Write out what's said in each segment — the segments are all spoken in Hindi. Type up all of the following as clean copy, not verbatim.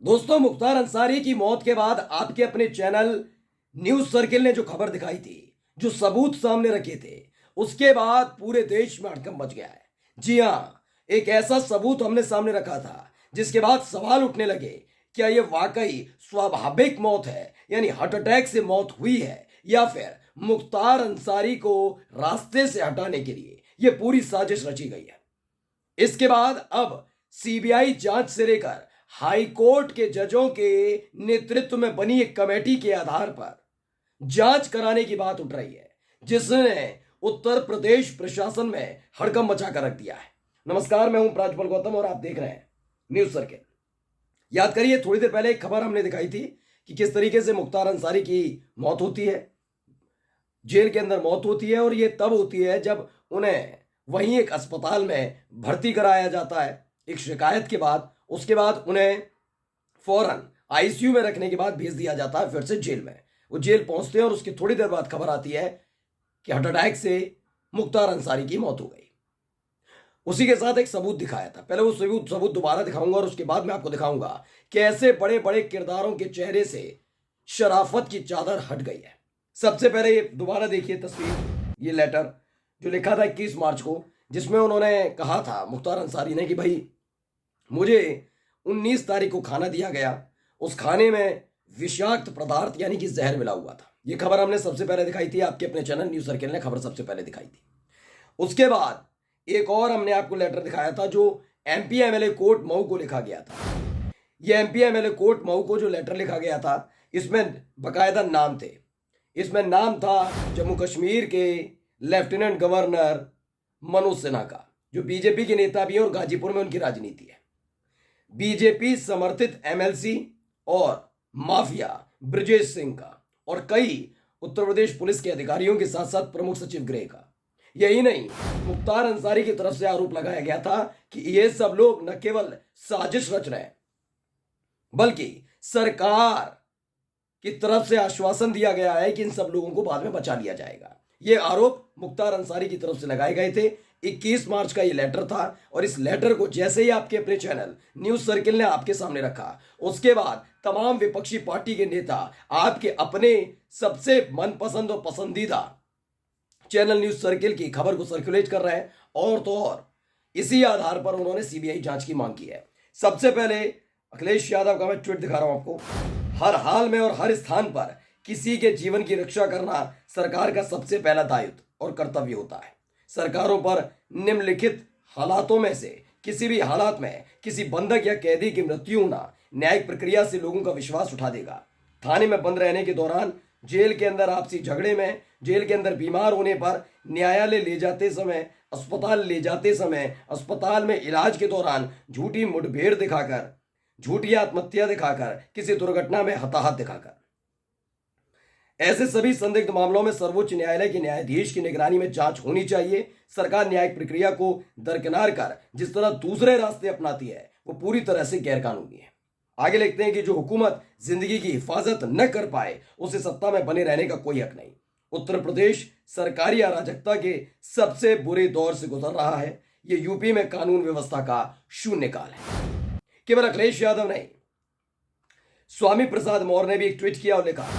दोस्तों, मुख्तार अंसारी की मौत के बाद आपके अपने चैनल न्यूज सर्किल ने जो खबर दिखाई थी, जो सबूत सामने रखे थे, उसके बाद पूरे देश में हड़कंप मच गया है। जी हां, एक ऐसा सबूत हमने सामने रखा था जिसके बाद सवाल उठने लगे, क्या यह वाकई स्वाभाविक मौत है, यानी हार्ट अटैक से मौत हुई है, या फिर मुख्तार अंसारी को रास्ते से हटाने के लिए यह पूरी साजिश रची गई है। इसके बाद अब सीबीआई जांच से लेकर हाई कोर्ट के जजों के नेतृत्व में बनी एक कमेटी के आधार पर जांच कराने की बात उठ रही है, जिसने उत्तर प्रदेश प्रशासन में हड़कंप मचा कर रख दिया है। नमस्कार, मैं हूं प्राजपल गौतम और आप देख रहे हैं न्यूज सर्किल। याद करिए, थोड़ी देर पहले एक खबर हमने दिखाई थी कि किस तरीके से मुख्तार अंसारी की मौत होती है, जेल के अंदर मौत होती है, और यह तब होती है जब उन्हें वहीं एक अस्पताल में भर्ती कराया जाता है एक शिकायत के बाद। उसके बाद उन्हें फौरन आईसीयू में रखने के बाद भेज दिया जाता है फिर से जेल में। वो जेल पहुंचते हैं और उसकी थोड़ी देर बाद खबर आती है कि हार्ट अटैक से मुख्तार अंसारी की मौत हो गई। उसी के साथ एक सबूत दिखाया था। पहले वो सबूत दोबारा दिखाऊंगा और उसके बाद मैं आपको दिखाऊंगा कि ऐसे बड़े बड़े किरदारों के चेहरे से शराफत की चादर हट गई है। सबसे पहले ये दोबारा देखिए तस्वीर, ये लेटर जो लिखा था 21 मार्च को, जिसमें उन्होंने कहा था मुख्तार अंसारी ने कि भाई, मुझे 19 तारीख को खाना दिया गया, उस खाने में विषाक्त पदार्थ यानी कि जहर मिला हुआ था। यह खबर हमने सबसे पहले दिखाई थी, आपके अपने चैनल न्यूज सर्किल ने खबर सबसे पहले दिखाई थी। उसके बाद एक और हमने आपको लेटर दिखाया था जो एमपी एमएलए कोर्ट मऊ को लिखा गया था। यह एमपी एमएलए कोर्ट मऊ को जो लेटर लिखा गया था, इसमें बकायदा नाम थे। इसमें नाम था जम्मू कश्मीर के लेफ्टिनेंट गवर्नर मनोज सिन्हा का, जो बीजेपी के नेता भी हैं और गाजीपुर में उनकी राजनीति है। बीजेपी समर्थित एमएलसी और माफिया ब्रजेश सिंह का, और कई उत्तर प्रदेश पुलिस के अधिकारियों के साथ साथ प्रमुख सचिव गृह का। यही नहीं, मुख्तार अंसारी की तरफ से आरोप लगाया गया था कि ये सब लोग न केवल साजिश रच रहे हैं, बल्कि सरकार की तरफ से आश्वासन दिया गया है कि इन सब लोगों को बाद में बचा लिया जाएगा। ये आरोप मुख्तार अंसारी की तरफ से लगाए गए थे। 21 मार्च का ये लेटर था, और इस लेटर को जैसे ही आपके अपने चैनल न्यूज सर्किल ने आपके सामने रखा, उसके बाद तमाम विपक्षी पार्टी के नेता आपके अपने सबसे मनपसंद और पसंदीदा चैनल न्यूज सर्किल की खबर को सर्कुलेट कर रहे हैं। और तो और इसी आधार पर उन्होंने सीबीआई जांच की मांग की है। सबसे पहले अखिलेश यादव का मैं ट्वीट दिखा रहा हूं आपको। हर हाल में और हर स्थान पर किसी के जीवन की रक्षा करना सरकार का सबसे पहला दायित्व और कर्तव्य होता है। सरकारों पर निम्नलिखित हालातों में से किसी भी हालात में किसी बंधक या कैदी की मृत्यु होना न्यायिक प्रक्रिया से लोगों का विश्वास उठा देगा। थाने में बंद रहने के दौरान, जेल के अंदर आपसी झगड़े में, जेल के अंदर बीमार होने पर, न्यायालय ले जाते समय, अस्पताल ले जाते समय, अस्पताल में इलाज के दौरान झूठी मुठभेड़ दिखाकर, झूठी आत्महत्या दिखाकर, किसी दुर्घटना में हताहत दिखाकर, ऐसे सभी संदिग्ध मामलों में सर्वोच्च न्यायालय के न्यायाधीश की निगरानी में जांच होनी चाहिए। सरकार न्यायिक प्रक्रिया को दरकिनार कर जिस तरह दूसरे रास्ते अपनाती है, वो पूरी तरह से गैरकानूनी है। आगे लिखते हैं कि जो हुकूमत जिंदगी की हिफाजत न कर पाए, उसे सत्ता में बने रहने का कोई हक नहीं। उत्तर प्रदेश सरकारी अराजकता के सबसे बुरे दौर से गुजर रहा है। ये यूपी में कानून व्यवस्था का शून्यकाल है। केवल अखिलेश यादव नहीं, स्वामी प्रसाद मौर्य ने भी एक ट्वीट किया और लिखा,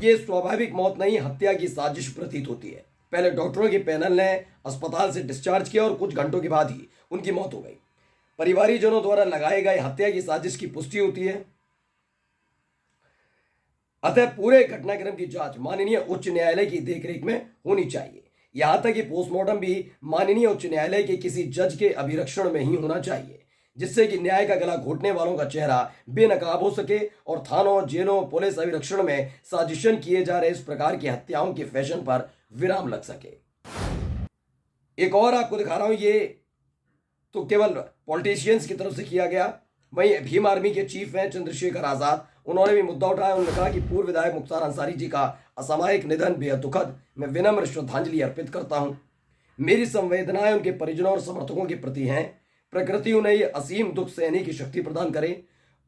ये स्वाभाविक मौत नहीं, हत्या की साजिश प्रतीत होती है। पहले डॉक्टरों के पैनल ने अस्पताल से डिस्चार्ज किया और कुछ घंटों के बाद ही उनकी मौत हो गई। परिवारीजनों द्वारा लगाए गए हत्या की साजिश की पुष्टि होती है। अतः पूरे घटनाक्रम की जांच माननीय उच्च न्यायालय की देखरेख में होनी चाहिए। यहां तक कि पोस्टमार्टम भी माननीय उच्च न्यायालय के किसी जज के अभिरक्षण में ही होना चाहिए, जिससे कि न्याय का गला घोटने वालों का चेहरा बेनकाब हो सके और थानों, जेलों, पुलिस अभिरक्षण में साजिशन किए जा रहे इस प्रकार की हत्याओं के फैशन पर विराम लग सके। एक और आपको दिखा रहा हूं, ये तो केवल पॉलिटिशियंस की तरफ से किया गया। वहीं भीम आर्मी के चीफ हैं चंद्रशेखर आजाद, उन्होंने भी मुद्दा उठाया। उन्होंने कहा कि पूर्व विधायक मुख्तार अंसारी जी का असामयिक निधन बेहद दुखद, मैं विनम्र श्रद्धांजलि अर्पित करता हूं। मेरी संवेदनाएं उनके परिजनों और समर्थकों के प्रति हैं। प्रकृति उन्हें ये असीम दुख सहने की शक्ति प्रदान करे।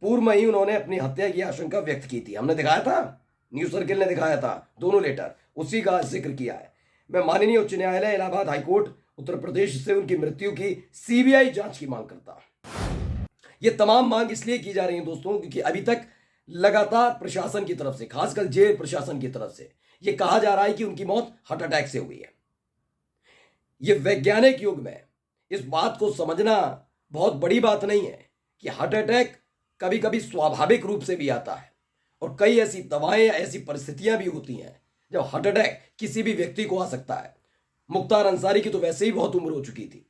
पूर्व में ही उन्होंने अपनी हत्या की आशंका व्यक्त की थी, हमने दिखाया था, न्यूज सर्किल ने दिखाया था, दोनों लेटर उसी का जिक्र किया है। मैं माननीय उच्च न्यायालय, इलाहाबाद हाईकोर्ट, उत्तर प्रदेश से उनकी मृत्यु की सीबीआई जांच की मांग करता। ये तमाम मांग इसलिए की जा रही है दोस्तों क्योंकि अभी तक लगातार प्रशासन की तरफ से, खासकर जेल प्रशासन की तरफ से ये कहा जा रहा है कि उनकी मौत हार्ट अटैक से हुई है। ये वैज्ञानिक युग में इस बात को समझना बहुत बड़ी बात नहीं है कि हार्ट अटैक कभी कभी स्वाभाविक रूप से भी आता है और कई ऐसी दवाएं, ऐसी परिस्थितियां भी होती हैं जब हार्ट अटैक किसी भी व्यक्ति को आ सकता है। मुख्तार अंसारी की तो वैसे ही बहुत उम्र हो चुकी थी,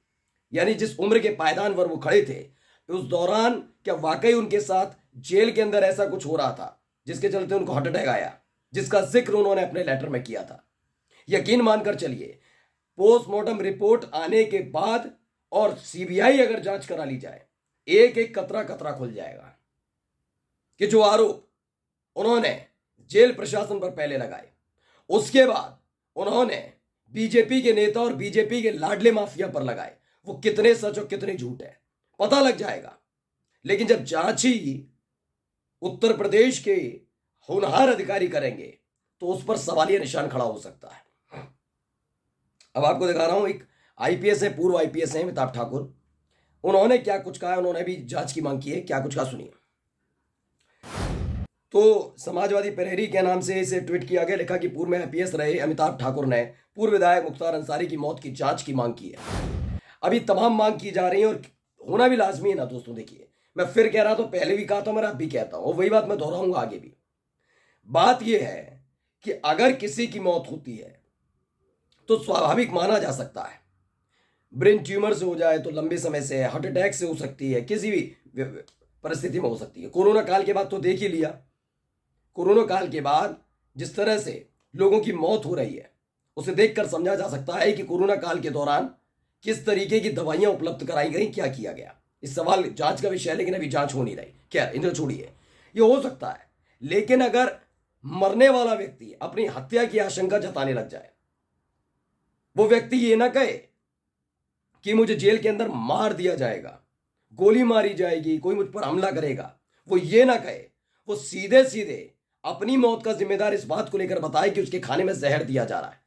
यानी जिस उम्र के पायदान पर वो खड़े थे उस दौरान क्या वाकई उनके साथ जेल के अंदर ऐसा कुछ हो रहा था जिसके चलते उनको हार्ट अटैक आया, जिसका जिक्र उन्होंने अपने लेटर में किया था। यकीन मानकर चलिए, पोस्टमार्टम रिपोर्ट आने के बाद और सीबीआई अगर जांच करा ली जाए, एक एक कतरा कतरा खुल जाएगा कि जो आरोप उन्होंने जेल प्रशासन पर पहले लगाए, उसके बाद उन्होंने बीजेपी के नेता और बीजेपी के लाडले माफिया पर लगाए, वो कितने सच और कितने झूठ है पता लग जाएगा। लेकिन जब जांच ही उत्तर प्रदेश के होनहार अधिकारी करेंगे तो उस पर सवालिया निशान खड़ा हो सकता है। अब आपको दिखा रहा हूं, एक आईपीएस है, पूर्व आईपीएस है अमिताभ ठाकुर, उन्होंने क्या कुछ कहा, उन्होंने भी जांच की मांग की है। क्या कुछ कहा सुनिए। तो समाजवादी प्रहरी के नाम से इसे ट्वीट किया गया, लिखा कि पूर्व में आईपीएस रहे अमिताभ ठाकुर ने पूर्व विधायक मुख्तार अंसारी की मौत की जांच की मांग की है। अभी तमाम मांग की जा रही है और होना भी लाजमी है ना दोस्तों। देखिए, मैं फिर कह रहा था, पहले भी कहा था, मैं अब भी कहता हूं और वही बात मैं दोहराऊंगा आगे भी। बात यह है कि अगर किसी की मौत होती है तो स्वाभाविक माना जा सकता है, ब्रेन ट्यूमर से हो जाए तो लंबे समय से, हार्ट अटैक से हो सकती है, किसी भी परिस्थिति में हो सकती है। कोरोना काल के बाद तो देख ही लिया, कोरोना काल के बाद जिस तरह से लोगों की मौत हो रही है उसे देखकर समझा जा सकता है कि कोरोना काल के दौरान किस तरीके की दवाइयां उपलब्ध कराई गई, क्या किया गया। इस सवाल जांच का विषय है, लेकिन अभी जांच हो नहीं रही। खैर, इन्हें छोड़िए, ये हो सकता है। लेकिन अगर मरने वाला व्यक्ति अपनी हत्या की आशंका जताने लग जाए, वो व्यक्ति ये ना कहे कि मुझे जेल के अंदर मार दिया जाएगा, गोली मारी जाएगी, कोई मुझ पर हमला करेगा, वो ये ना कहे, वो सीधे सीधे अपनी मौत का जिम्मेदार इस बात को लेकर बताए कि उसके खाने में जहर दिया जा रहा है,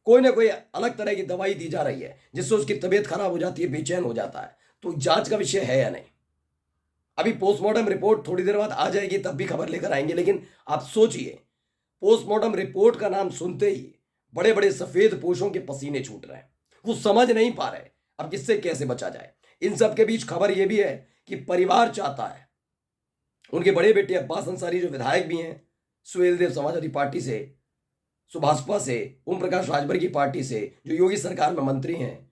कोई ना कोई अलग तरह की दवाई दी जा रही है जिससे उसकी तबीयत खराब हो जाती है, बेचैन हो जाता है। तो जांच का विषय है या नहीं, अभी पोस्टमार्टम रिपोर्ट थोड़ी देर बाद आ जाएगी, तब भी खबर लेकर आएंगे। लेकिन आप सोचिए, पोस्टमार्टम रिपोर्ट का नाम सुनते ही बड़े बड़े सफेद पोशों के पसीने छूट रहे हैं, वो समझ नहीं पा रहे अब इससे कैसे बचा जाए। इन सब के बीच खबर यह भी है कि परिवार चाहता है उनके बड़े बेटे अब्बास अंसारी, जो विधायक भी हैं सुहेल देव समाजवादी पार्टी से, सुभाषपा से, ओम प्रकाश राजभर की पार्टी से, जो योगी सरकार में मंत्री हैं,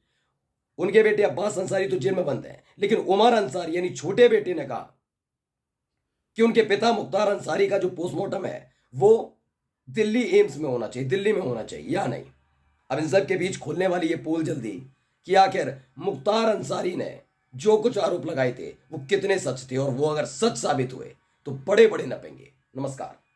उनके बेटे अब्बास अंसारी तो जेल में बंद हैं। लेकिन उमर अंसारी यानी छोटे बेटे ने कहा कि उनके पिता मुख्तार अंसारी का जो पोस्टमार्टम है वो दिल्ली एम्स में होना चाहिए, दिल्ली में होना चाहिए या नहीं। अब इन सब के बीच खुलने वाली ये पोल जल्दी कि आखिर मुख्तार अंसारी ने जो कुछ आरोप लगाए थे वो कितने सच थे, और वो अगर सच साबित हुए तो बड़े बड़े नपेंगे। नमस्कार।